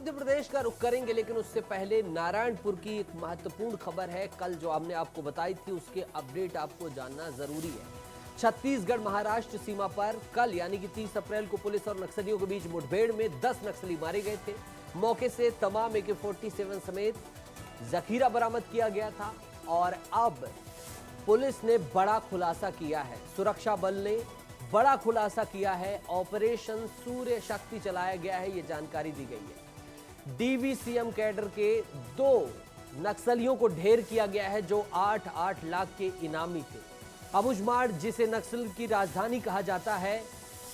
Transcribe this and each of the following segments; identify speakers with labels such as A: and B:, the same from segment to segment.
A: मध्य प्रदेश का रुख करेंगे, लेकिन उससे पहले नारायणपुर की एक महत्वपूर्ण खबर है। कल जो हमने आपको बताई थी उसके अपडेट आपको जानना जरूरी है। छत्तीसगढ़ महाराष्ट्र सीमा पर कल यानी कि 30 अप्रैल को पुलिस और नक्सलियों के बीच मुठभेड़ में 10 नक्सली मारे गए थे। मौके से तमाम AK-47 समेत जखीरा बरामद किया गया था और अब पुलिस ने बड़ा खुलासा किया है। सुरक्षा बल ने बड़ा खुलासा किया है। ऑपरेशन सूर्य शक्ति चलाया गया है, यह जानकारी दी गई है। DVCM कैडर के 2 नक्सलियों को ढेर किया गया है जो 8-8 लाख के इनामी थे। अबुझमाड़, जिसे नक्सल की राजधानी कहा जाता है,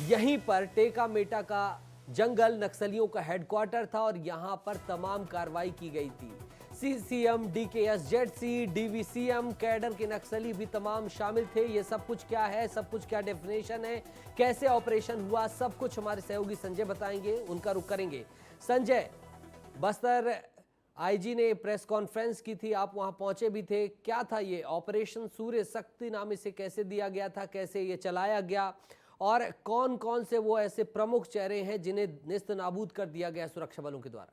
A: यहीं पर टेका मेटा का जंगल नक्सलियों का हेडक्वार्टर था और यहां पर तमाम कार्रवाई की गई थी। CCM, DKSZC, DVCM कैडर के नक्सली भी तमाम शामिल थे। ये सब कुछ क्या है, सब कुछ क्या डेफिनेशन है, कैसे ऑपरेशन हुआ, सब कुछ हमारे सहयोगी संजय बताएंगे। उनका रुख करेंगे। संजय, बस्तर IG ने प्रेस कॉन्फ्रेंस की थी, आप वहां पहुंचे भी थे। क्या था ये ऑपरेशन सूर्य शक्ति, नाम इसे कैसे दिया गया था, कैसे ये चलाया गया और कौन कौन से वो ऐसे प्रमुख चेहरे हैं जिन्हें निस्त नाबूद कर दिया गया सुरक्षा बलों के द्वारा?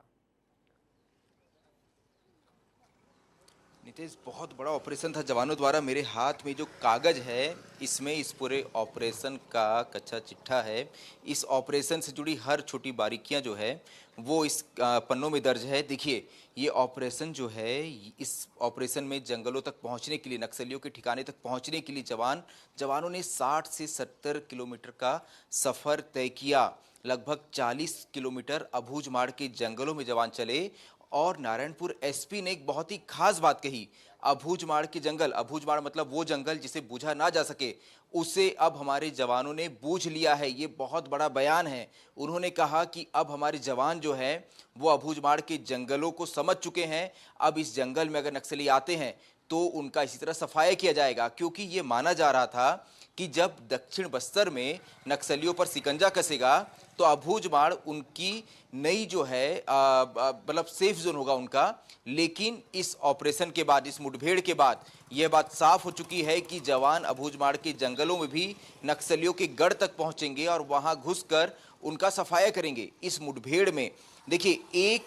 B: नितेश, बहुत बड़ा ऑपरेशन था जवानों द्वारा। मेरे हाथ में जो कागज है, इसमें इस पूरे ऑपरेशन का कच्चा चिट्ठा है। इस ऑपरेशन से जुड़ी हर छोटी बारीकियां जो है वो इस पन्नों में दर्ज है। देखिए, ये ऑपरेशन जो है, इस ऑपरेशन में जंगलों तक पहुंचने के लिए, नक्सलियों के ठिकाने तक पहुंचने के लिए जवानों ने 60 से 70 किलोमीटर का सफ़र तय किया। लगभग 40 किलोमीटर अबूझमाड़ के जंगलों में जवान चले और नारायणपुर SP ने एक बहुत ही खास बात कही। अबूझमाड़ के जंगल, अबूझमाड़ मतलब वो जंगल जिसे बूझा ना जा सके, उसे अब हमारे जवानों ने बूझ लिया है। ये बहुत बड़ा बयान है। उन्होंने कहा कि अब हमारे जवान जो है वो अबूझमाड़ के जंगलों को समझ चुके हैं। अब इस जंगल में अगर नक्सली आते हैं तो उनका इसी तरह सफाया किया जाएगा, क्योंकि ये माना जा रहा था कि जब दक्षिण बस्तर में नक्सलियों पर सिकंजा कसेगा तो अबूझमाड़ उनकी नई जो है मतलब सेफ जोन होगा उनका। लेकिन इस ऑपरेशन के बाद, इस मुठभेड़ के बाद यह बात साफ हो चुकी है कि जवान अबूझमाड़ के जंगलों में भी नक्सलियों के गढ़ तक पहुंचेंगे और वहां घुसकर उनका सफाया करेंगे। इस मुठभेड़ में देखिए, एक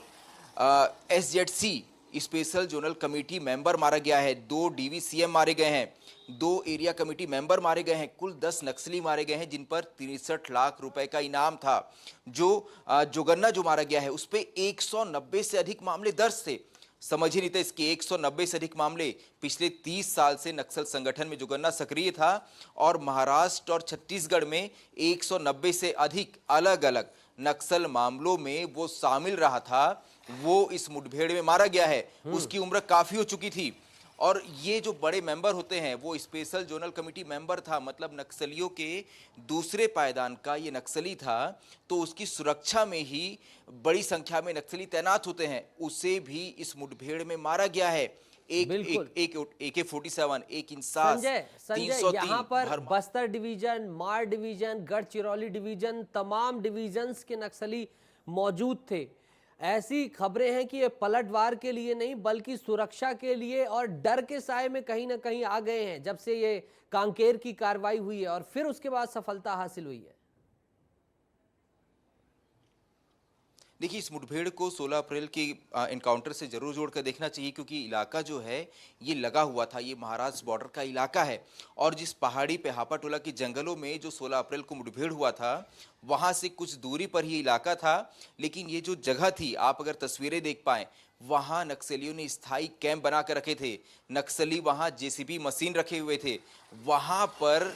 B: SZC special zonal committee member मारा गया है, 2 DVCM मारे गए हैं, 2 एरिया कमेटी मेंबर मारे गए हैं, कुल 10 नक्सली मारे गए हैं जिन पर 63 लाख रुपए का इनाम था। जो जोगन्ना जो मारा गया है उस पे 190 से अधिक मामले दर्ज थे। समझिए नहीं था इसके 190 से अधिक मामले। पिछले 30 साल से नक्सल संगठन में जोगन्ना सक्रिय था और महाराष्ट्र और छत्तीसगढ़ में 190 से अधिक अलग अलग नक्सल मामलों में वो शामिल रहा था। वो इस मुठभेड़ में मारा गया है। उसकी उम्र काफी हो चुकी थी और ये जो बड़े मेंबर होते हैं वो स्पेशल जोनल कमेटी मेंबर था, मतलब नक्सलियों के दूसरे पायदान का ये नक्सली था। तो उसकी सुरक्षा में ही बड़ी संख्या में नक्सली तैनात होते हैं, उसे भी इस मुठभेड़ में मारा गया है। एक AK-47, एक इंसास,
A: संजय, यहाँ पर बस्तर डिवीजन, मार डिवीजन, गढ़चिरौली डिवीजन, तमाम डिवीजन्स के नक्सली मौजूद थे। ऐसी खबरें हैं कि ये पलटवार के लिए नहीं बल्कि सुरक्षा के लिए और डर के साए में कहीं ना कहीं आ गए हैं जब से ये कांकेर की कार्रवाई हुई है और फिर उसके बाद सफलता हासिल हुई है।
B: देखिए, इस मुठभेड़ को 16 अप्रैल के एनकाउंटर से जरूर जोड़कर देखना चाहिए, क्योंकि इलाका जो है ये लगा हुआ था, ये महाराष्ट्र बॉर्डर का इलाका है। और जिस पहाड़ी पे हापाटोला के जंगलों में जो 16 अप्रैल को मुठभेड़ हुआ था, वहां से कुछ दूरी पर ही इलाका था। लेकिन ये जो जगह थी, आप अगर तस्वीरें देख पाए, वहां नक्सलियों ने स्थायी कैंप बना कर रखे थे। नक्सली वहां JCB मशीन रखे हुए थे। वहां पर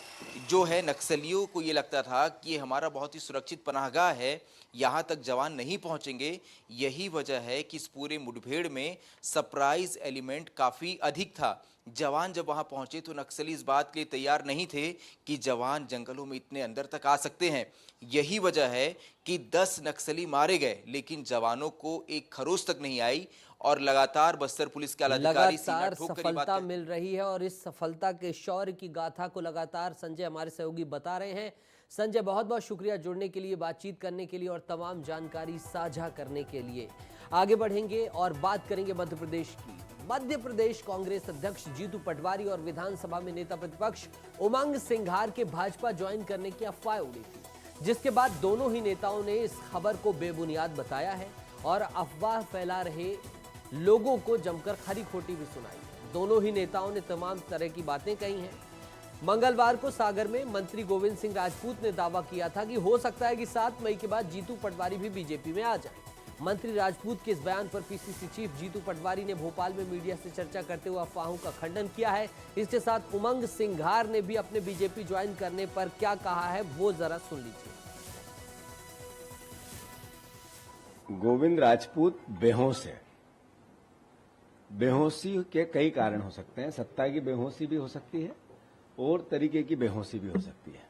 B: जो है नक्सलियों को ये लगता था कि ये हमारा बहुत ही सुरक्षित पनाहगाह है, यहाँ तक जवान नहीं पहुँचेंगे। यही वजह है कि इस पूरे मुठभेड़ में सरप्राइज एलिमेंट काफ़ी अधिक था। जवान जब वहाँ पहुँचे तो नक्सली इस बात के लिए तैयार नहीं थे कि जवान जंगलों में इतने अंदर तक आ सकते हैं। यही वजह है कि 10 नक्सली मारे गए, लेकिन जवानों को एक खरोच तक नहीं आई और लगातार बस्तर पुलिस के अधिकारी
A: लगातार सफलता मिल रही है और इस सफलता के शौर्य की गाथा को लगातार संजय हमारे सहयोगी बता रहे हैं। संजय, बहुत बहुत शुक्रिया जुड़ने के लिए, बातचीत करने के लिए और तमाम जानकारी साझा करने के लिए। आगे बढ़ेंगे और बात करेंगे मध्य प्रदेश की। मध्य प्रदेश कांग्रेस अध्यक्ष जीतू पटवारी और विधानसभा में नेता प्रतिपक्ष उमंग सिंघार के भाजपा ज्वाइन करने की अफवाह उड़ी थी, जिसके बाद दोनों ही नेताओं ने इस खबर को बेबुनियाद बताया है और अफवाह फैला रहे लोगों को जमकर खरी खोटी भी सुनाई। दोनों ही नेताओं ने तमाम तरह की बातें कही हैं। मंगलवार को सागर में मंत्री गोविंद सिंह राजपूत ने दावा किया था कि हो सकता है कि 7 मई के बाद जीतू पटवारी भी बीजेपी में आ जाए। मंत्री राजपूत के इस बयान पर पीसीसी चीफ जीतू पटवारी ने भोपाल में मीडिया से चर्चा करते हुए अफवाहों का खंडन किया है। इसके साथ उमंग सिंघार ने भी अपने बीजेपी ज्वाइन करने पर क्या कहा है वो जरा सुन लीजिए।
C: गोविंद राजपूत बेहोश है। बेहोशी के कई कारण हो सकते हैं। सत्ता की बेहोशी भी हो सकती है और तरीके की बेहोशी भी हो सकती है।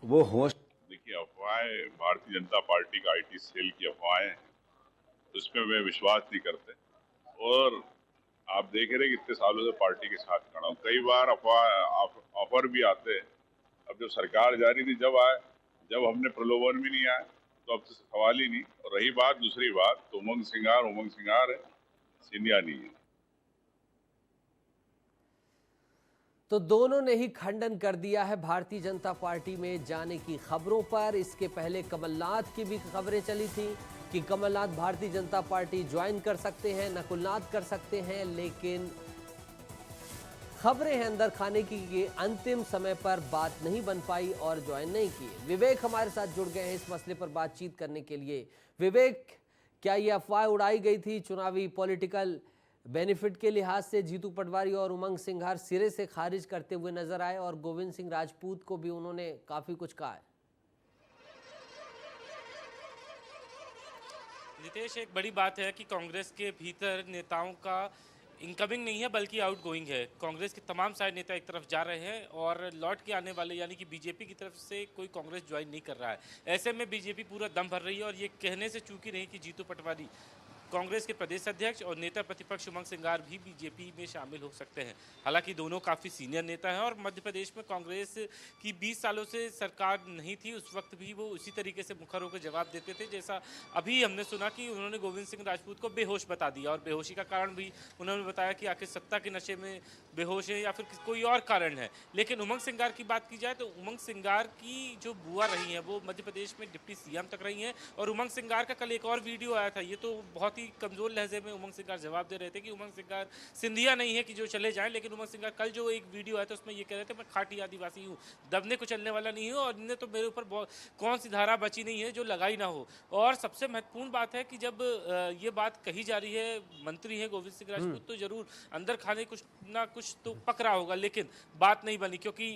C: वो होश,
D: देखिए, अफवाहें भारतीय जनता पार्टी का आईटी सेल की अफवाहें हैं, उसमें वे विश्वास नहीं करते। और आप देख रहे कि इतने सालों से पार्टी के साथ खड़ा हूं, कई बार ऑफर भी आते हैं। अब जब सरकार जा रही थी जब हमने प्रलोभन भी नहीं आया तो अब तो सवाल ही नहीं। और रही बात दूसरी बात, तो उमंग सिंगार है, सिंधिया नहीं है।
A: तो दोनों ने ही खंडन कर दिया है भारतीय जनता पार्टी में जाने की खबरों पर। इसके पहले कमलनाथ की भी खबरें चली थी कि कमलनाथ भारतीय जनता पार्टी ज्वाइन कर सकते हैं, नकुलनाथ कर सकते हैं, लेकिन खबरें हैं अंदर खाने की कि अंतिम समय पर बात नहीं बन पाई और ज्वाइन नहीं किए। विवेक हमारे साथ जुड़ गए हैं इस मसले पर बातचीत करने के लिए। विवेक, क्या ये अफवाह उड़ाई गई थी चुनावी पॉलिटिकल बेनिफिट के लिहाज से? जीतू पटवारी और उमंग सिंघार सिरे से खारिज करते हुए नजर आए और गोविंद सिंह राजपूत को भी उन्होंने काफी कुछ कहा है।
E: नितेश, एक बड़ी बात है कि कांग्रेस के भीतर नेताओं का इनकमिंग नहीं है बल्कि आउटगोइंग है। कांग्रेस के तमाम सारे नेता एक तरफ जा रहे हैं और लौट के आने वाले यानी कि बीजेपी की तरफ से कोई कांग्रेस ज्वाइन नहीं कर रहा है। ऐसे में बीजेपी पूरा दम भर रही है और ये कहने से चूकी रही कि जीतू पटवारी कांग्रेस के प्रदेश अध्यक्ष और नेता प्रतिपक्ष उमंग सिंघार भी बीजेपी में शामिल हो सकते हैं। हालांकि दोनों काफ़ी सीनियर नेता हैं और मध्य प्रदेश में कांग्रेस की 20 सालों से सरकार नहीं थी, उस वक्त भी वो उसी तरीके से मुखर होकर जवाब देते थे जैसा अभी हमने सुना कि उन्होंने गोविंद सिंह राजपूत को बेहोश बता दिया। और बेहोशी का कारण भी उन्होंने बताया कि आखिर सत्ता के नशे में बेहोश है या फिर कोई और कारण है। लेकिन उमंग सिंघार की बात की जाए तो उमंग सिंघार की जो बुआ रही हैं वो मध्य प्रदेश में डिप्टी सीएम तक रही हैं। और उमंग सिंघार का कल एक और वीडियो आया था, ये तो बहुत ही कमजोर लहजे में उमंग सिंघार जवाब दे रहे थे कि उमंग सिंघार सिंधिया नहीं है कि जो चले जाएं। लेकिन उमंग सिंघार कल जो एक वीडियो आया था उसमें ये कह रहे थे मैं खाटी आदिवासी हूँ, दबने को चलने वाला नहीं हूँ और इन्हें तो मेरे ऊपर कौन सी धारा बची नहीं है जो लगाई ना हो। और सबसे महत्वपूर्ण बात है कि जब ये बात कही जा रही है, मंत्री है गोविंद सिंह राजपूत, तो जरूर अंदर खाने कुछ ना कुछ तो पक रहा होगा, लेकिन बात नहीं बनी। क्योंकि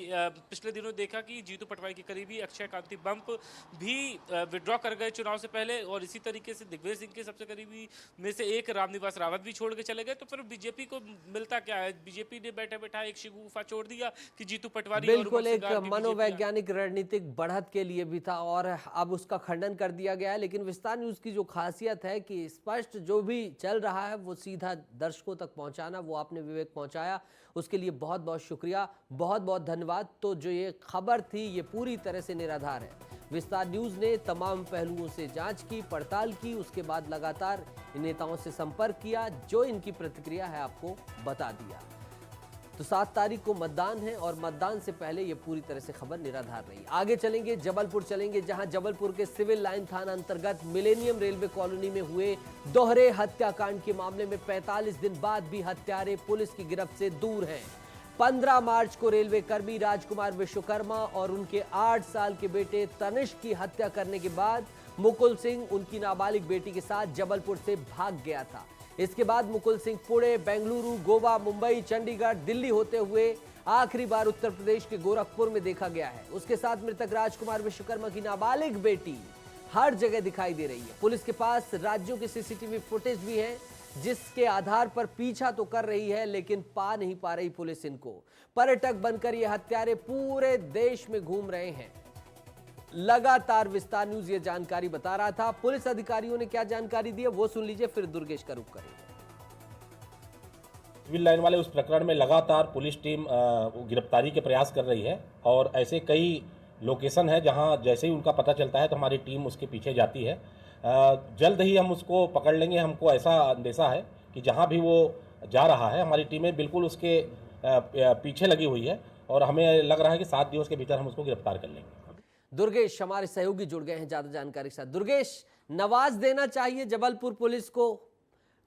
E: पिछले दिनों देखा कि जीतू पटवारी के करीबी अक्षय कांति बंप भी विड्रॉ कर गए चुनाव से पहले और इसी तरीके से दिग्विजय सिंह के सबसे करीबी में से एक रामनिवास रावत भी छोड़ के चले गए। तो फिर बीजेपी को मिलता क्या है? बीजेपी ने बैठे बैठा एक शिगुफा छोड़ दिया कि जीतू पटवारी
A: बिल्कुल एक मनोवैज्ञानिक रणनीतिक बढ़त के लिए भी था और अब उसका खंडन कर दिया गया है। लेकिन विस्तार न्यूज की जो खासियत है कि स्पष्ट जो भी चल रहा है वो सीधा दर्शकों तक पहुंचाना, वो आपने विवेक पहुंचाया, उसके लिए बहुत बहुत शुक्रिया, बहुत बहुत धन्यवाद। तो जो ये खबर थी ये पूरी तरह से निराधार है। विस्तार न्यूज ने तमाम पहलुओं से जांच की, पड़ताल की, उसके बाद लगातार इन नेताओं से संपर्क किया, जो इनकी प्रतिक्रिया है आपको बता दिया। तो 7 तारीख को मतदान है और मतदान से पहले ये पूरी तरह से खबर निराधार रही। आगे चलेंगे, जबलपुर चलेंगे, जहां जबलपुर के सिविल लाइन थाना अंतर्गत मिलेनियम रेलवे कॉलोनी में हुए दोहरे हत्याकांड के मामले में 45 दिन बाद भी हत्यारे पुलिस की गिरफ्त से दूर हैं। 15 मार्च को रेलवे कर्मी राजकुमार विश्वकर्मा और उनके 8 साल के बेटे तनिष्क की हत्या करने के बाद मुकुल सिंह उनकी नाबालिग बेटी के साथ जबलपुर से भाग गया था। इसके बाद मुकुल सिंह पुणे, बेंगलुरु, गोवा, मुंबई, चंडीगढ़, दिल्ली होते हुए आखिरी बार उत्तर प्रदेश के गोरखपुर में देखा गया है। उसके साथ मृतक राजकुमार विश्वकर्मा की नाबालिग बेटी हर जगह दिखाई दे रही है। पुलिस के पास राज्यों के सीसीटीवी फुटेज भी है जिसके आधार पर पीछा तो कर रही है लेकिन पा नहीं पा रही पुलिस इनको। पर्यटक बनकर ये हत्यारे पूरे देश में घूम रहे हैं। लगातार विस्तार न्यूज ये जानकारी बता रहा था। पुलिस अधिकारियों ने क्या जानकारी दी है वो सुन लीजिए, फिर दुर्गेश का रुख करेंगे।
F: सिविल लाइन वाले उस प्रकरण में लगातार पुलिस टीम गिरफ्तारी के प्रयास कर रही है और ऐसे कई लोकेशन है जहां जैसे ही उनका पता चलता है तो हमारी टीम उसके पीछे जाती है। जल्द ही हम उसको पकड़ लेंगे। हमको ऐसा अंदेशा है कि जहां भी वो जा रहा है हमारी टीमें बिल्कुल उसके पीछे लगी हुई है और हमें लग रहा है कि 7 दिनों के भीतर हम उसको गिरफ्तार कर लेंगे।
A: दुर्गेश हमारे सहयोगी जुड़ गए हैं ज्यादा जानकारी के साथ। दुर्गेश, नवाज देना चाहिए जबलपुर पुलिस को।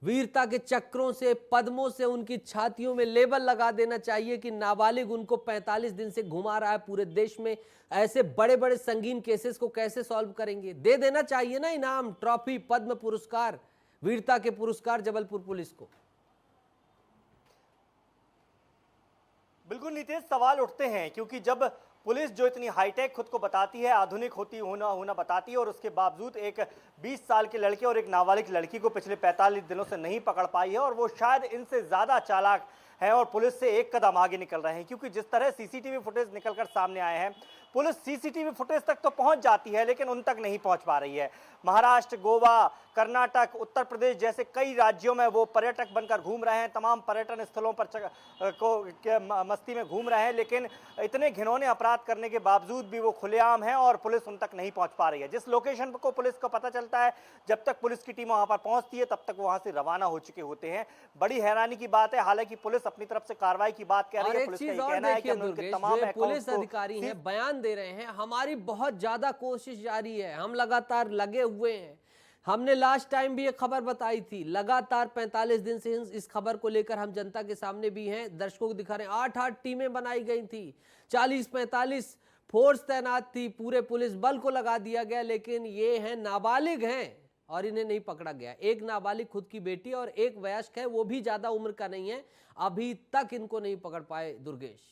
A: वीरता के चक्रों से, पद्मों से उनकी छातियों में लेबल लगा देना चाहिए कि नाबालिग उनको 45 दिन से घुमा रहा है पूरे देश में। ऐसे बड़े बड़े संगीन केसेस को कैसे सॉल्व करेंगे? दे देना चाहिए ना इनाम, ट्रॉफी, पद्म पुरस्कार, वीरता के पुरस्कार जबलपुर पुलिस को।
G: बिल्कुल नीतीश, सवाल उठते हैं क्योंकि जब पुलिस जो इतनी हाईटेक खुद को बताती है, आधुनिक होना बताती है, और उसके बावजूद एक 20 साल के लड़के और एक नाबालिग लड़की को पिछले 45 दिनों से नहीं पकड़ पाई है, और वो शायद इनसे ज्यादा चालाक है और पुलिस से एक कदम आगे निकल रहे हैं। क्योंकि जिस तरह सीसीटीवी फुटेज निकलकर सामने आए हैं, पुलिस सीसीटीवी फुटेज तक तो पहुंच जाती है लेकिन उन तक नहीं पहुंच पा रही है। महाराष्ट्र, गोवा, कर्नाटक, उत्तर प्रदेश जैसे कई राज्यों में वो पर्यटक बनकर घूम रहे हैं, तमाम पर्यटन स्थलों पर मस्ती में घूम रहे हैं, लेकिन इतने घिनौने अपराध करने के बावजूद भी वो खुलेआम है और पुलिस उन तक नहीं पहुंच पा रही है। जिस लोकेशन को पुलिस को पता चलता है, जब तक पुलिस की टीम वहां पर पहुंचती है तब तक वो वहां से रवाना हो चुके होते हैं। बड़ी हैरानी की बात है, हालांकि पुलिस अपनी तरफ से कार्रवाई की बात कह रही है। पुलिस का ये कहना है कि उनके तमाम
A: पुलिस अधिकारी हैं, बयान दे रहे हैं, हमारी बहुत ज्यादा कोशिश जारी है, हम लगातार लगे हुए हैं। हमने लास्ट टाइम भी एक खबर बताई थी, लगातार 45 दिन से इस खबर को लेकर हम जनता के सामने भी हैं, दर्शकों को दिखा रहे हैं। 8-8 टीमें बनाई गई थी, 40-45 फोर्स तैनात थी, पूरे पुलिस बल को लगा दिया गया, लेकिन ये हैं नाबालिग हैं और इन्हें नहीं पकड़ा गया। एक नाबालिग खुद की बेटी और एक वयस्क है, वो भी ज्यादा उम्र का नहीं है, अभी तक इनको नहीं पकड़ पाए दुर्गेश।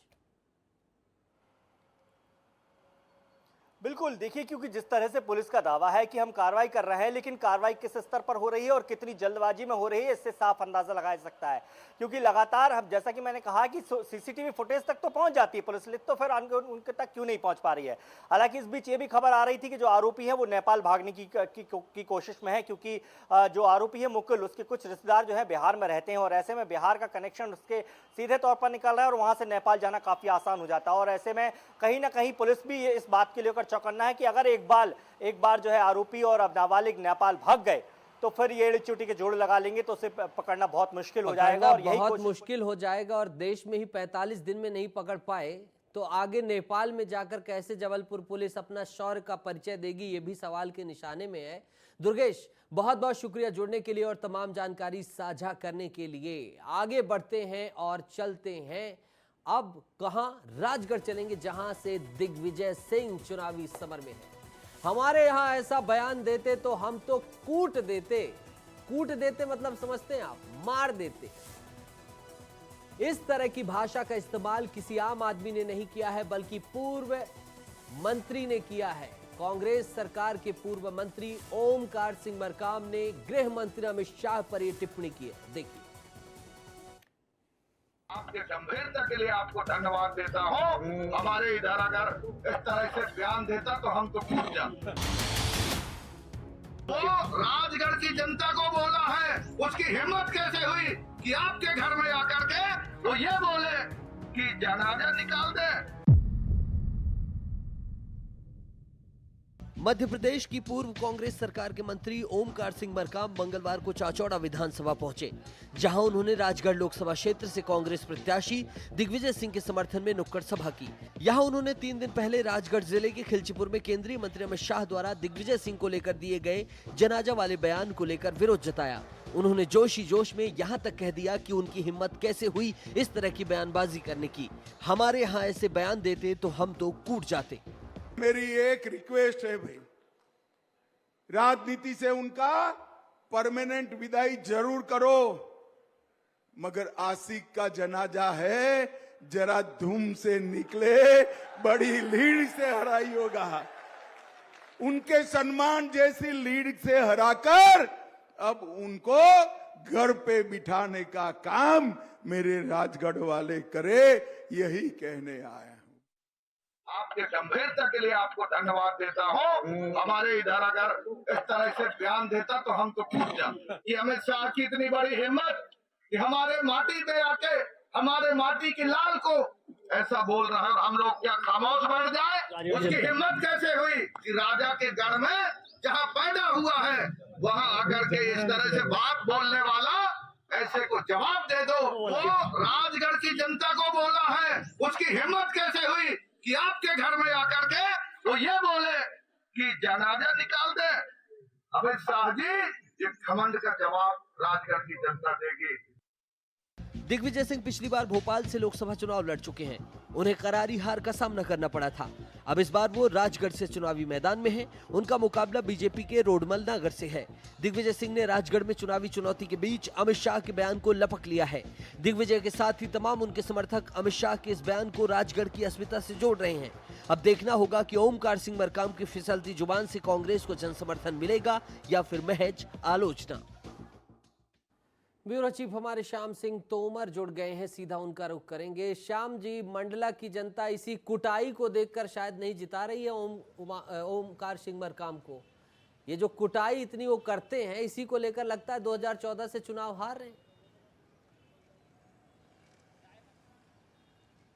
G: बिल्कुल, देखिए, क्योंकि जिस तरह से पुलिस का दावा है कि हम कार्रवाई कर रहे हैं, लेकिन कार्रवाई किस स्तर पर हो रही है और कितनी जल्दबाजी में हो रही है, इससे साफ अंदाजा लगाया जा सकता है। क्योंकि लगातार हम, जैसा कि मैंने कहा कि सीसीटीवी फुटेज तक तो पहुंच जाती है पुलिस, तो फिर उनके तक क्यों नहीं पहुंच पा रही है। हालांकि इस बीच ये भी खबर आ रही थी कि जो आरोपी है वो नेपाल भागने की कोशिश में है, क्योंकि जो आरोपी है मुकुल, उसके कुछ रिश्तेदार जो है बिहार में रहते हैं, और ऐसे में बिहार का कनेक्शन उसके सीधे तौर पर निकल रहा है और वहां से नेपाल जाना काफी आसान हो जाता है। और ऐसे में कहीं ना कहीं पुलिस भी इस बात के लेकर चौकन्ना है कि अगर एक बार जो है आरोपी और अब नाबालिग नेपाल भाग गए तो फिर ये चोटी के जोड़ लगा लेंगे तो उसे पकड़ना बहुत मुश्किल हो जाएगा, और यही बहुत
A: मुश्किल हो जाएगा। और देश में ही 45 दिन में नहीं पकड़ पाए तो आगे नेपाल में जाकर कैसे जबलपुर पुलिस अपना शौर्य का परिचय देगी, ये भी सवाल के निशाने में है। दुर्गेश, बहुत बहुत शुक्रिया जुड़ने के लिए और तमाम जानकारी साझा करने के लिए। आगे बढ़ते हैं और चलते हैं, अब कहां? राजगढ़ चलेंगे, जहां से दिग्विजय सिंह चुनावी समर में है। हमारे यहां ऐसा बयान देते तो हम तो कूट देते मतलब समझते हैं आप, मार देते। इस तरह की भाषा का इस्तेमाल किसी आम आदमी ने नहीं किया है, बल्कि पूर्व मंत्री ने किया है। कांग्रेस सरकार के पूर्व मंत्री ओमकार सिंह मरकाम ने गृह मंत्री अमित शाह पर यह टिप्पणी की है। देखिए,
H: आपके गंभीरता के लिए आपको धन्यवाद देता हूँ। हमारे इधर अगर इस तरह से बयान देता तो हम तो टूट जाते। वो राजगढ़ की जनता को बोला है, उसकी हिम्मत कैसे हुई कि आपके घर में आकर के वो ये बोले कि जनाजा निकाल दे।
A: मध्य प्रदेश की पूर्व कांग्रेस सरकार के मंत्री ओमकार सिंह मरकाम मंगलवार को चाचौड़ा विधानसभा पहुंचे, जहां उन्होंने राजगढ़ लोकसभा क्षेत्र से कांग्रेस प्रत्याशी दिग्विजय सिंह के समर्थन में नुक्कड़ सभा की। यहां उन्होंने 3 दिन पहले राजगढ़ जिले के खिलचीपुर में केंद्रीय मंत्री अमित शाह द्वारा दिग्विजय सिंह को लेकर दिए गए जनाजा वाले बयान को लेकर विरोध जताया। उन्होंने जोश ही जोश में यहां तक कह दिया कि उनकी हिम्मत कैसे हुई इस तरह की बयानबाजी करने की। हमारे यहाँ ऐसे बयान देते तो हम तो कूट जाते।
I: मेरी एक रिक्वेस्ट है भाई, राजनीति से उनका परमानेंट विदाई जरूर करो, मगर आशिक का जनाजा है, जरा धूम से निकले, बड़ी लीड से हराई होगा। उनके सम्मान जैसी लीड से हराकर अब उनको घर पे बिठाने का काम मेरे राजगढ़ वाले करे, यही कहने आया।
H: आपके गंभीरता के लिए आपको धन्यवाद देता हूँ। हमारे इधर अगर इस तरह से बयान देता तो हम तो टूट जाते। कि अमित शाह की इतनी बड़ी हिम्मत कि हमारे माटी पे आके हमारे माटी की लाल को ऐसा बोल रहा है, हम लोग क्या खामोश बैठ जाए? उसकी हिम्मत कैसे हुई कि राजा के घर में जहाँ पैदा हुआ है वहाँ आकर के इस तरह से बात बोलने वाला ऐसे को जवाब दे दो। वो राजगढ़ की जनता को बोला है, उसकी हिम्मत कैसे हुई कि आपके घर में आकर के वो ये बोले कि जनाजा निकाल दे। अमित शाह जी, ये घमंड का जवाब राजगढ़ की जनता देगी।
A: दिग्विजय सिंह पिछली बार भोपाल से लोकसभा चुनाव लड़ चुके हैं। उन्हें करारी हार का सामना करना पड़ा था। अब इस बार वो राजगढ़ से चुनावी मैदान में हैं। उनका मुकाबला बीजेपी के रोडमल नगर से है। दिग्विजय सिंह ने राजगढ़ में चुनावी चुनौती के बीच अमित शाह के बयान को लपक लिया है। दिग्विजय के साथ ही तमाम उनके समर्थक अमित शाह के इस बयान को राजगढ़ की अस्मिता से जोड़ रहे हैं। अब देखना होगा कि ओमकार सिंह मरकाम की फिसलती जुबान से कांग्रेस को जन समर्थन मिलेगा या फिर महज आलोचना। ब्यूरो चीफ हमारे श्याम सिंह तोमर जुड़ गए हैं, सीधा उनका रुख करेंगे। श्याम जी, मंडला की जनता इसी कुटाई को देखकर शायद नहीं जिता रही है ओमकार सिंह मरकाम को। ये जो कुटाई इतनी वो करते हैं, इसी को लेकर लगता है 2014 से चुनाव हार रहे हैं।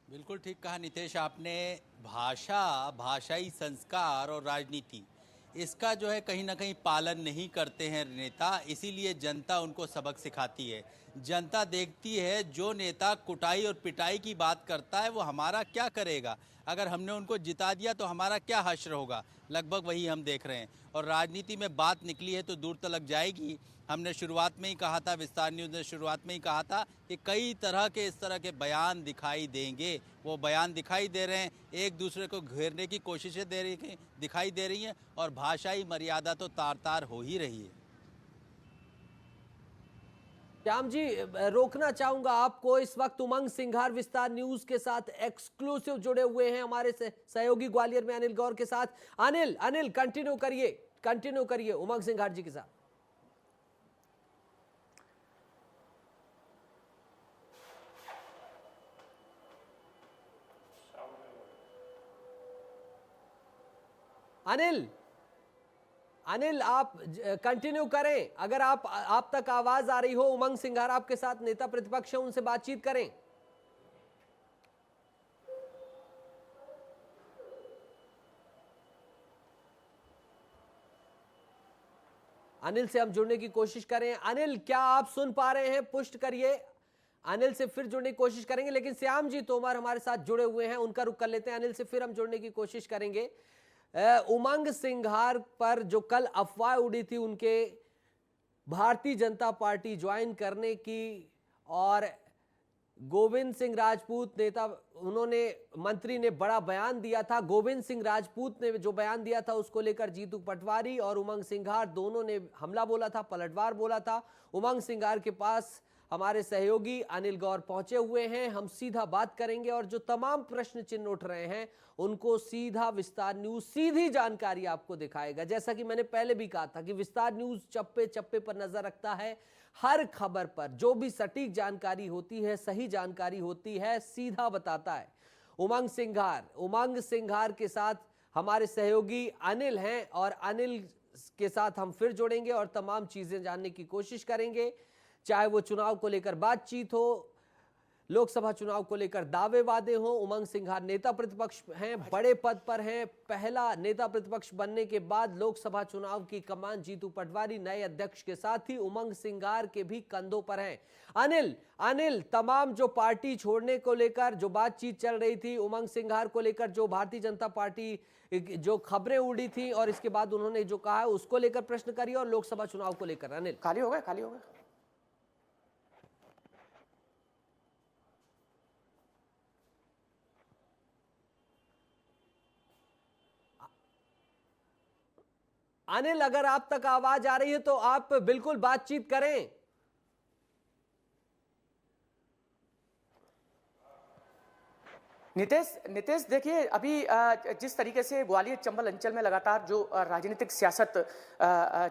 J: बिल्कुल ठीक कहा नितेश आपने। भाषाई संस्कार और राजनीति, इसका जो है कहीं ना कहीं पालन नहीं करते हैं नेता, इसीलिए जनता उनको सबक सिखाती है। जनता देखती है जो नेता कुटाई और पिटाई की बात करता है वो हमारा क्या करेगा, अगर हमने उनको जिता दिया तो हमारा क्या हश्र होगा। लगभग वही हम देख रहे हैं और राजनीति में बात निकली है तो दूर तक जाएगी। हमने शुरुआत में ही कहा था, विस्तार न्यूज़ ने शुरुआत में ही कहा था कि कई तरह के इस तरह के बयान दिखाई देंगे। वो बयान दिखाई दे रहे हैं, एक दूसरे को घेरने की कोशिशें दिखाई दे रही हैं और भाषाई मर्यादा तो तार तार हो ही रही है।
A: श्याम जी, रोकना चाहूंगा आपको। इस वक्त उमंग सिंघार विस्तार न्यूज के साथ एक्सक्लूसिव जुड़े हुए हैं हमारे सहयोगी ग्वालियर में अनिल गौर के साथ। अनिल कंटिन्यू करिए उमंग सिंघार जी के साथ। अनिल आप कंटिन्यू करें। अगर आप तक आवाज आ रही हो, उमंग सिंघार आपके साथ नेता प्रतिपक्ष हैं, उनसे बातचीत करें। अनिल से हम जुड़ने की कोशिश करें। अनिल, क्या आप सुन पा रहे हैं? पुष्ट करिए। अनिल से फिर जुड़ने की कोशिश करेंगे, लेकिन श्याम जी तोमर हमारे साथ जुड़े हुए हैं, उनका रुख कर लेते हैं। अनिल से फिर हम जुड़ने की कोशिश करेंगे। उमंग सिंघार पर जो कल अफवाह उड़ी थी उनके भारतीय जनता पार्टी ज्वाइन करने की, और गोविंद सिंह राजपूत नेता, उन्होंने मंत्री ने बड़ा बयान दिया था। गोविंद सिंह राजपूत ने जो बयान दिया था उसको लेकर जीतू पटवारी और उमंग सिंघार दोनों ने हमला बोला था, पलटवार बोला था। उमंग सिंघार के पास हमारे सहयोगी अनिल गौर पहुंचे हुए हैं। हम सीधा बात करेंगे और जो तमाम प्रश्न चिन्ह उठ रहे हैं उनको सीधा विस्तार न्यूज सीधी जानकारी आपको दिखाएगा। जैसा कि मैंने पहले भी कहा था कि विस्तार न्यूज चप्पे चप्पे पर नजर रखता है। हर खबर पर जो भी सटीक जानकारी होती है, सही जानकारी होती है, सीधा बताता है। उमंग सिंघार के साथ हमारे सहयोगी अनिल हैं और अनिल के साथ हम फिर जुड़ेंगे और तमाम चीजें जानने की कोशिश करेंगे, चाहे वो चुनाव को लेकर बातचीत हो, लोकसभा चुनाव को लेकर दावे वादे हो। उमंग सिंघार नेता प्रतिपक्ष हैं, बड़े पद पर हैं। पहला नेता प्रतिपक्ष बनने के बाद लोकसभा चुनाव की कमान जीतू पटवारी नए अध्यक्ष के साथ ही उमंग सिंघार के भी कंधों पर हैं। अनिल, तमाम जो पार्टी छोड़ने को लेकर जो बातचीत चल रही थी, उमंग सिंघार को लेकर जो भारतीय जनता पार्टी जो खबरें उड़ी थी और इसके बाद उन्होंने जो कहा है उसको लेकर प्रश्न करिए, और लोकसभा चुनाव को लेकर। अनिल,
G: खाली हो गए।
A: अनिल, अगर आप तक आवाज आ रही है तो आप बिल्कुल बातचीत करें।
K: नितेश देखिए, अभी जिस तरीके से ग्वालियर चंबल अंचल में लगातार जो राजनीतिक सियासत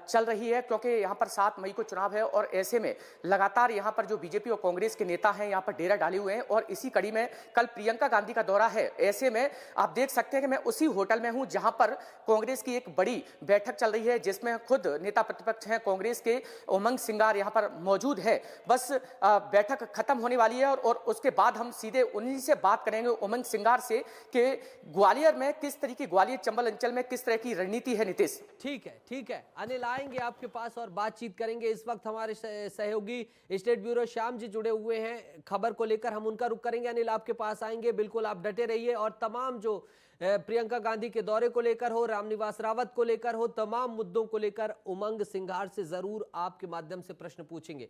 K: चल रही है, क्योंकि यहाँ पर 7 मई को चुनाव है और ऐसे में लगातार यहाँ पर जो बीजेपी और कांग्रेस के नेता हैं यहाँ पर डेरा डाले हुए हैं और इसी कड़ी में कल प्रियंका गांधी का दौरा है। ऐसे में आप देख सकते हैं कि मैं उसी होटल में हूँ जहाँ पर कांग्रेस की एक बड़ी बैठक चल रही है, जिसमें खुद नेता प्रतिपक्ष हैं कांग्रेस के उमंग सिंघार यहाँ पर मौजूद है। बस बैठक खत्म होने वाली है और उसके बाद हम सीधे उन्हीं से बात करेंगे, उमंग सिंघार से, कि ग्वालियर में किस तरीके, ग्वालियर चंबल अंचल में किस तरह की रणनीति है। नितेश,
A: ठीक है। अनिल, आएंगे आपके पास और बातचीत करेंगे। इस वक्त हमारे सहयोगी स्टेट ब्यूरो श्याम जी जुड़े हुए हैं, खबर को लेकर हम उनका रुख करेंगे। अनिल, आपके पास आएंगे, बिल्कुल आप डटे रहिए और तमाम जो प्रियंका गांधी के दौरे को लेकर हो, रामनिवास रावत को लेकर हो, तमाम मुद्दों को लेकर उमंग सिंघार से जरूर आपके माध्यम से प्रश्न पूछेंगे।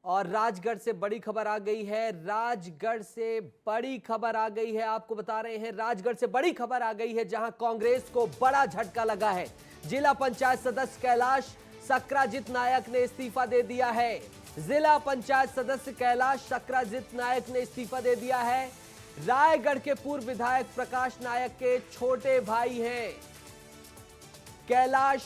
A: और राजगढ़ से बड़ी खबर आ गई है, राजगढ़ से बड़ी खबर आ गई है, आपको बता रहे हैं राजगढ़ से बड़ी खबर आ गई है जहां कांग्रेस को बड़ा झटका लगा है। जिला पंचायत सदस्य कैलाश सक्राजित नायक ने इस्तीफा दे दिया है। जिला पंचायत सदस्य कैलाश सक्राजित नायक ने इस्तीफा दे दिया है। रायगढ़ के पूर्व विधायक प्रकाश नायक के छोटे भाई हैं कैलाश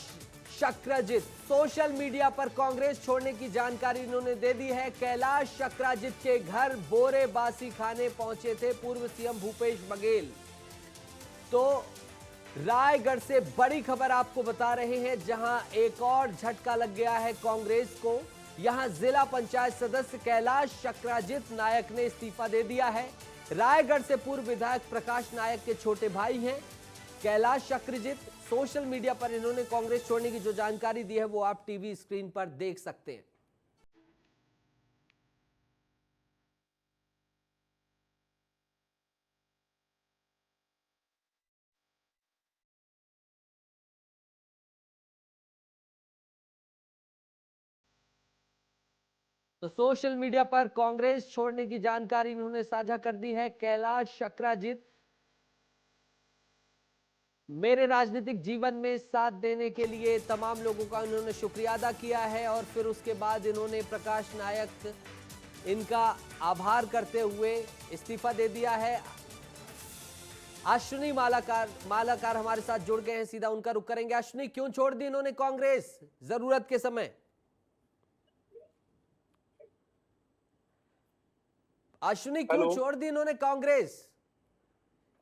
A: सक्राजित। सोशल मीडिया पर कांग्रेस छोड़ने की जानकारी इन्होंने दे दी है। कैलाश सक्राजित के घर बोरे बासी खाने पहुंचे थे पूर्व सीएम भूपेश बघेल। तो रायगढ़ से बड़ी खबर आपको बता रहे हैं जहां एक और झटका लग गया है कांग्रेस को। यहां जिला पंचायत सदस्य कैलाश सक्राजित नायक ने इस्तीफा दे दिया है। रायगढ़ से पूर्व विधायक प्रकाश नायक के छोटे भाई हैं कैलाश सक्राजित। सोशल मीडिया पर इन्होंने कांग्रेस छोड़ने की जो जानकारी दी है वो आप टीवी स्क्रीन पर देख सकते हैं। तो सोशल मीडिया पर कांग्रेस छोड़ने की जानकारी इन्होंने साझा कर दी है। कैलाश सक्राजित मेरे राजनीतिक जीवन में साथ देने के लिए तमाम लोगों का उन्होंने शुक्रिया अदा किया है और फिर उसके बाद इन्होंने प्रकाश नायक इनका आभार करते हुए इस्तीफा दे दिया है। अश्विनी मालाकार हमारे साथ जुड़ गए हैं, सीधा उनका रुख करेंगे। अश्विनी, क्यों छोड़ दी इन्होंने कांग्रेस जरूरत के समय? अश्विनी, क्यों छोड़ दी इन्होंने कांग्रेस,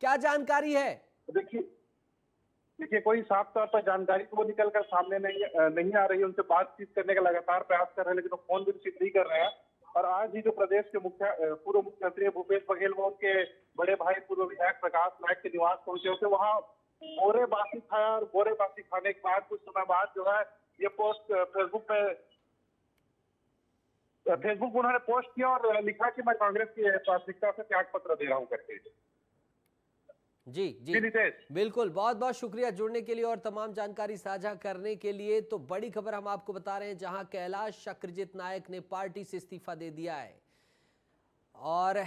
A: क्या जानकारी है?
L: देखिए कोई साफ तौर पर जानकारी तो वो निकल कर सामने नहीं आ रही है। उनसे बातचीत करने का लगातार प्रयास कर रहे हैं लेकिन वो फोन भी रिसीव नहीं कर रहे हैं। और आज ही जो प्रदेश के पूर्व मुख्यमंत्री भूपेश बघेल वो उनके बड़े भाई पूर्व विधायक प्रकाश नायक के निवास पहुंचे थे। वहाँ बोरे बासी खाया और बोरे बासी खाने के बाद कुछ समय बाद जो है ये पोस्ट फेसबुक उन्होंने पोस्ट किया और लिखा कि मैं कांग्रेस की प्राथमिकता से त्याग पत्र दे रहा हूं करके।
A: जी बिल्कुल, बहुत बहुत शुक्रिया जुड़ने के लिए और तमाम जानकारी साझा करने के लिए। तो बड़ी खबर हम आपको बता रहे हैं जहां कैलाश सक्राजित नायक ने पार्टी से इस्तीफा दे दिया है। और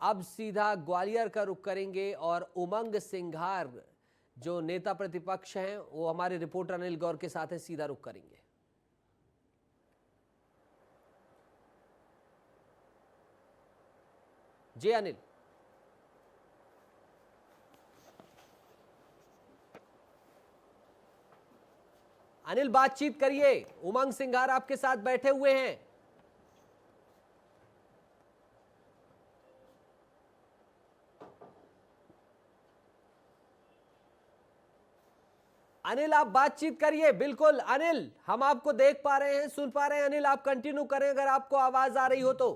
A: अब सीधा ग्वालियर का रुख करेंगे और उमंग सिंघार जो नेता प्रतिपक्ष हैं वो हमारे रिपोर्टर अनिल गौर के साथ है, सीधा रुख करेंगे। जी अनिल। अनिल, बातचीत करिए, उमंग सिंघार आपके साथ बैठे हुए हैं। अनिल, आप बातचीत करिए। बिल्कुल अनिल, हम आपको देख पा रहे हैं, सुन पा रहे हैं। अनिल, आप कंटिन्यू करें अगर आपको आवाज आ रही हो तो।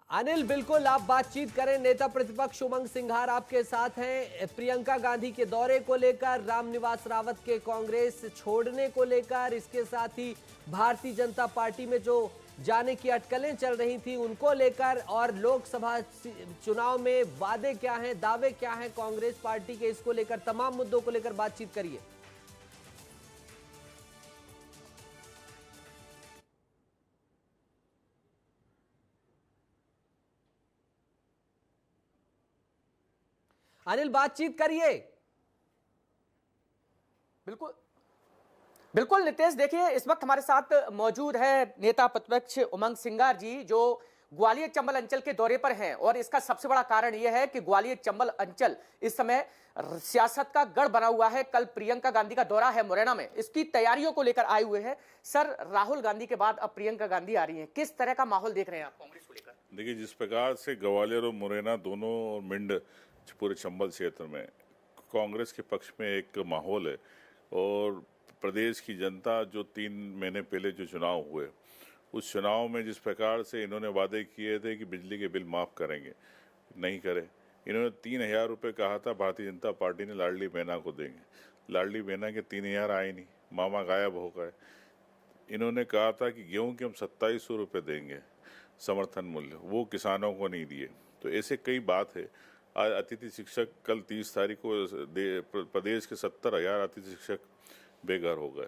A: अनिल, बिल्कुल आप बातचीत करें। नेता प्रतिपक्ष उमंग सिंघार आपके साथ हैं। प्रियंका गांधी के दौरे को लेकर, रामनिवास रावत के कांग्रेस छोड़ने को लेकर, इसके साथ ही भारतीय जनता पार्टी में जो जाने की अटकलें चल रही थी उनको लेकर, और लोकसभा चुनाव में वादे क्या हैं, दावे क्या हैं कांग्रेस पार्टी के, इसको लेकर तमाम मुद्दों को लेकर बातचीत करिए। अनिल, बातचीत करिए।
K: बिल्कुल बिल्कुल नितेश, देखिए इस वक्त हमारे साथ मौजूद है नेता प्रतिपक्ष उमंग सिंघार जी जो ग्वालियर चंबल अंचल के दौरे पर हैं। और इसका सबसे बड़ा कारण यह है कि ग्वालियर चंबल अंचल इस समय सियासत का गढ़ बना हुआ है। कल प्रियंका गांधी का दौरा है मुरैना में, इसकी तैयारियों को लेकर आए हुए हैं। सर, राहुल गांधी के बाद अब प्रियंका गांधी आ रही हैं, किस तरह का माहौल देख रहे हैं आप कांग्रेस को लेकर?
D: देखिए, जिस प्रकार से ग्वालियर और मुरैना दोनों और मिंड पूरे चंबल क्षेत्र में कांग्रेस के पक्ष में एक माहौल है, और प्रदेश की जनता जो 3 महीने पहले जो चुनाव हुए उस चुनाव में जिस प्रकार से इन्होंने वादे किए थे कि बिजली के बिल माफ़ करेंगे, नहीं करे। इन्होंने 3,000 रुपये कहा था भारतीय जनता पार्टी ने लाडली बहना को देंगे। लाडली बहना के 3,000 आए नहीं, मामा गायब हो गए। इन्होंने कहा था कि गेहूं के हम 2700 रुपये देंगे समर्थन मूल्य, वो किसानों को नहीं दिए। तो ऐसे कई बात है। आज अतिथि शिक्षक, कल 30 तारीख को प्रदेश के 70,000 अतिथि शिक्षक बेघर हो गए।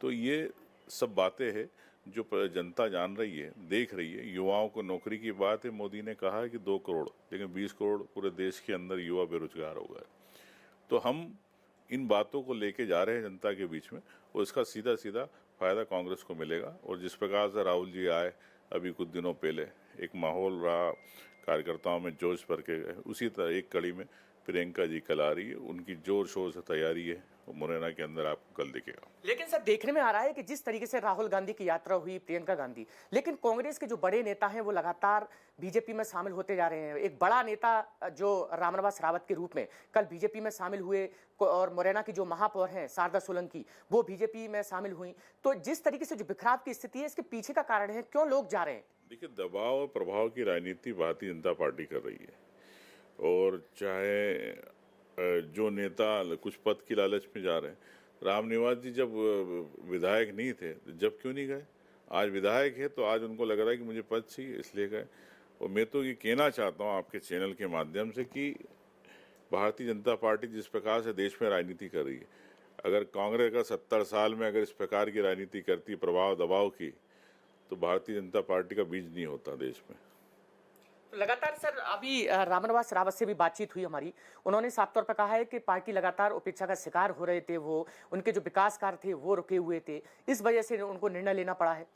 D: तो ये सब बातें हैं जो जनता जान रही है, देख रही है। युवाओं को नौकरी की बात है, मोदी ने कहा है कि 2 करोड़, लेकिन 20 करोड़ पूरे देश के अंदर युवा बेरोजगार हो गए। तो हम इन बातों को लेके जा रहे हैं जनता के बीच में, और इसका सीधा सीधा फायदा कांग्रेस को मिलेगा। और जिस प्रकार से राहुल जी आए अभी कुछ दिनों पहले, एक माहौल रहा, कार्यकर्ताओं में जोश भर के गए, उसी तरह एक कड़ी में प्रियंका जी कल आ रही है, उनकी जोर शोर से तैयारी है, मुरैना के अंदर आपको कल दिखेगा।
K: लेकिन सर, देखने में आ रहा है कि जिस तरीके से राहुल गांधी की यात्रा हुई, प्रियंका गांधी, लेकिन कांग्रेस के जो बड़े नेता हैं वो लगातार बीजेपी में शामिल होते जा रहे हैं। एक बड़ा नेता जो रामनिवास रावत के रूप में कल बीजेपी में शामिल हुए, और मुरैना की जो महापौर हैं शारदा सोलंकी, वो बीजेपी में शामिल हुई। तो जिस तरीके से जो बिखराव की स्थिति है, इसके पीछे का कारण है, क्यों लोग जा रहे हैं?
D: देखिए, दबाव और प्रभाव की राजनीति भारतीय जनता पार्टी कर रही है। और चाहे जो नेता कुछ पद की लालच में जा रहे हैं, रामनिवास जी जब विधायक नहीं थे तो जब क्यों नहीं गए? आज विधायक है तो आज उनको लग रहा है कि मुझे पद चाहिए, इसलिए गए। और मैं तो ये कहना चाहता हूँ आपके चैनल के माध्यम से कि भारतीय जनता पार्टी जिस प्रकार से देश में राजनीति कर रही है, अगर कांग्रेस का 70 साल में अगर इस प्रकार की राजनीति करती, प्रभाव दबाव की, तो भारतीय जनता पार्टी का बीज नहीं होता देश में।
K: लगातार सर, अभी रामनिवास रावत से भी बातचीत हुई हमारी, उन्होंने साफ तौर पर कहा है कि पार्टी लगातार उपेक्षा का शिकार हो रहे थे, वो उनके जो विकास कार्य थे वो रुके हुए थे, इस वजह से उनको निर्णय लेना पड़ा है।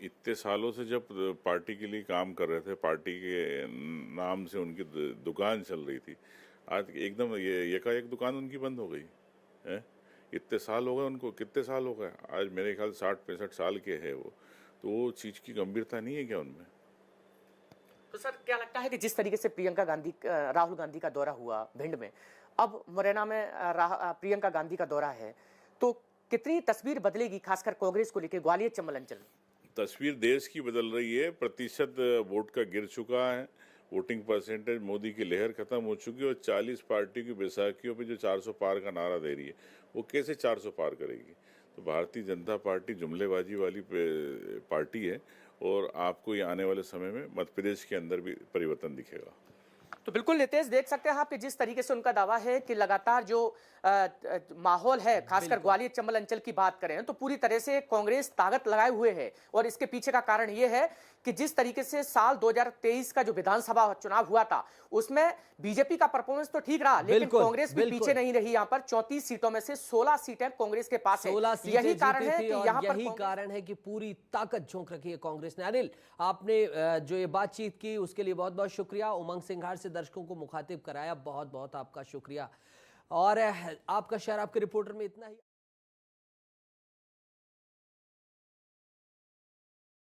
D: इतने सालों से जब पार्टी के लिए काम कर रहे थे, पार्टी के नाम से उनकी दुकान चल रही थी, आज एकदम एकाएक दुकान उनकी बंद हो गई है। इतने साल हो गए उनको, कितने साल हो गए? आज मेरे ख्याल 60-65 साल के हैं वो, तो वो चीज़ की गंभीरता नहीं है क्या उनमें?
K: तो सर, क्या लगता है कि जिस तरीके से राहुल गांधी का दौरा हुआ भिंड में, अब मुरैना में प्रियंका गांधी का दौरा है, तो कितनी तस्वीर बदलेगी खासकर कांग्रेस को लेकर ग्वालियर चंबल अंचल?
D: तस्वीर देश की बदल रही है। प्रतिशत वोट का गिर चुका है, वोटिंग परसेंटेज, मोदी की लहर खत्म हो चुकी है। और 40 पार्टी की बैसाखियों पे जो 400 पार का नारा दे रही है, वो कैसे 400 पार करेगी? तो भारतीय जनता पार्टी जुमलेबाजी वाली पार्टी है, और आपको ये आने वाले समय में मध्य प्रदेश के अंदर भी परिवर्तन दिखेगा।
K: तो बिल्कुल नितेश, देख सकते हैं आप कि जिस तरीके से उनका दावा है कि लगातार जो माहौल है, खासकर ग्वालियर चंबल अंचल की बात करें तो पूरी तरह से कांग्रेस ताकत लगाए हुए है। और इसके पीछे का कारण यह है कि जिस तरीके से साल 2023 का जो विधानसभा चुनाव हुआ था, उसमें बीजेपी का परफॉर्मेंस तो ठीक रहा, लेकिन कांग्रेस भी पीछे नहीं रही। यहाँ पर 34 सीटों में से 16 सीटें कांग्रेस के पास है। यही कारण है कि यहाँ पर
A: यही कारण है कि पूरी ताकत झोंक रखी है कांग्रेस ने। अनिल, आपने जो ये बातचीत की उसके लिए बहुत बहुत शुक्रिया। उमंग सिंघार से दर्शकों को मुखातिब कराया, बहुत बहुत आपका शुक्रिया। और आपका शहर आपके रिपोर्टर में इतना ही।